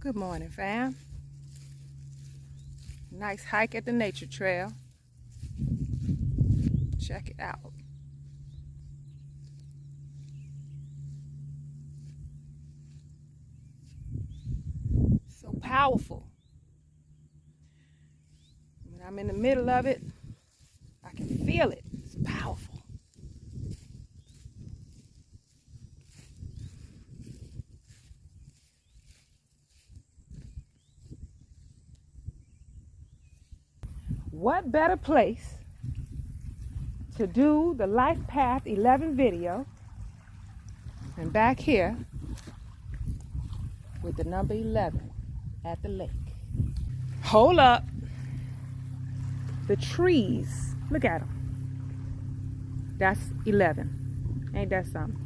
Good morning, fam. Nice hike at the nature trail. Check it out. So powerful. When I'm in the middle of it, I can feel it. It's powerful. What better place to do the Life Path 11 video than back here with the number 11 at the lake. Hold up. The trees, look at them. That's 11. Ain't that something?